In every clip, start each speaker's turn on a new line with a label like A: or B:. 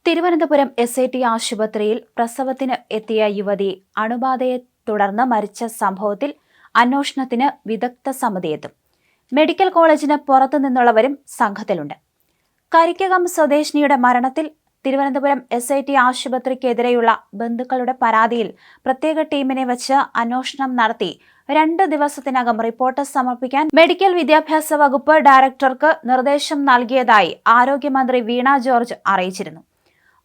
A: Thiruvananthapuram SIT ആശുപത്രിയിൽ പ്രസവത്തിന് എത്തിയ യുവതി അണുബാധയെ തുടർന്ന് മരിച്ച സംഭവത്തിൽ അന്വേഷണത്തിന് വിദഗ്ധ സമിതി എത്തും. മെഡിക്കൽ കോളേജിന് പുറത്തുനിന്നുള്ളവരും സംഘത്തിലുണ്ട്. കരിക്കകം സ്വദേശിനിയുടെ മരണത്തിൽ തിരുവനന്തപുരം SIT ആശുപത്രിക്കെതിരെയുള്ള ബന്ധുക്കളുടെ പരാതിയിൽ പ്രത്യേക ടീമിനെ വച്ച് അന്വേഷണം നടത്തി 2 ദിവസത്തിനകം റിപ്പോർട്ട് സമർപ്പിക്കാൻ മെഡിക്കൽ വിദ്യാഭ്യാസ വകുപ്പ് ഡയറക്ടർക്ക് നിർദ്ദേശം നൽകിയതായി ആരോഗ്യമന്ത്രി വീണ ജോർജ് അറിയിച്ചിരുന്നു.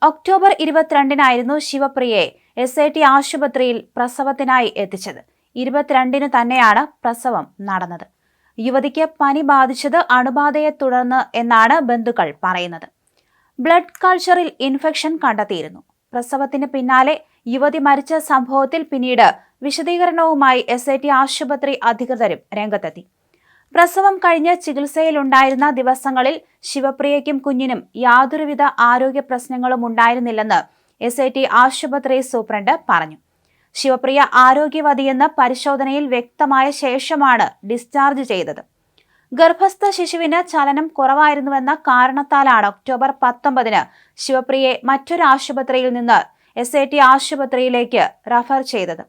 A: ഒക്ടോബർ 22-നായിരുന്നു ശിവപ്രിയയെ SIT ആശുപത്രിയിൽ പ്രസവത്തിനായി എത്തിച്ചത്. 22-ന് തന്നെയാണ് പ്രസവം നടന്നത്. യുവതിക്ക് പനി ബാധിച്ചത് അണുബാധയെ തുടർന്ന് എന്നാണ് ബന്ധുക്കൾ പറയുന്നത്. ബ്ലഡ് കൾച്ചറിൽ ഇൻഫെക്ഷൻ കണ്ടെത്തിയിരുന്നു. പ്രസവത്തിന് പിന്നാലെ യുവതി മരിച്ച സംഭവത്തിൽ പിന്നീട് വിശദീകരണവുമായി SIT ആശുപത്രി അധികൃതരും രംഗത്തെത്തി. പ്രസവം കഴിഞ്ഞ് ചികിത്സയിലുണ്ടായിരുന്ന ദിവസങ്ങളിൽ ശിവപ്രിയയ്ക്കും കുഞ്ഞിനും യാതൊരുവിധ ആരോഗ്യ പ്രശ്നങ്ങളും ഉണ്ടായിരുന്നില്ലെന്ന് SIT ആശുപത്രി സൂപ്രണ്ട് പറഞ്ഞു. ശിവപ്രിയ ആരോഗ്യവതിയെന്ന് പരിശോധനയിൽ വ്യക്തമായ ശേഷമാണ് ഡിസ്ചാർജ് ചെയ്തത്. ഗർഭസ്ഥ ശിശുവിന് ചലനം കുറവായിരുന്നുവെന്ന കാരണത്താലാണ് ഒക്ടോബർ 19-ന് ശിവപ്രിയയെ മറ്റൊരു ആശുപത്രിയിൽ നിന്ന് SIT ആശുപത്രിയിലേക്ക് റഫർ ചെയ്തത്.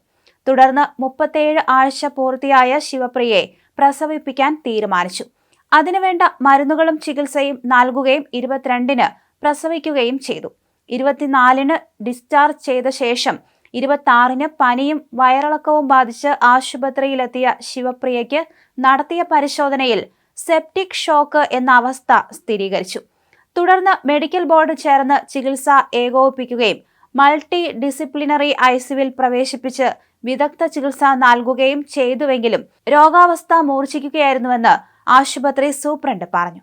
A: തുടർന്ന് 37 ആഴ്ച പൂർത്തിയായ ശിവപ്രിയയെ പ്രസവിപ്പിക്കാൻ തീരുമാനിച്ചു. അതിനുവേണ്ട മരുന്നുകളും ചികിത്സയും നൽകുകയും 22-ന് പ്രസവിക്കുകയും ചെയ്തു. 24-ന് ഡിസ്ചാർജ് ചെയ്ത ശേഷം 26-ന് പനിയും വയറിളക്കവും ബാധിച്ച് ആശുപത്രിയിലെത്തിയ ശിവപ്രിയയ്ക്ക് നടത്തിയ പരിശോധനയിൽ സെപ്റ്റിക് ഷോക്ക് എന്ന അവസ്ഥ സ്ഥിരീകരിച്ചു. തുടർന്ന് മെഡിക്കൽ ബോർഡ് ചേർന്ന് ചികിത്സ ഏകോപിപ്പിക്കുകയും മൾട്ടി ഡിസിപ്ലിനറി ICUവിൽ പ്രവേശിപ്പിച്ച് വിദഗ്ധ ചികിത്സ നൽകുകയും ചെയ്തുവെങ്കിലും രോഗാവസ്ഥ മൂർച്ഛിക്കുകയായിരുന്നുവെന്ന് ആശുപത്രി സൂപ്രണ്ട് പറഞ്ഞു.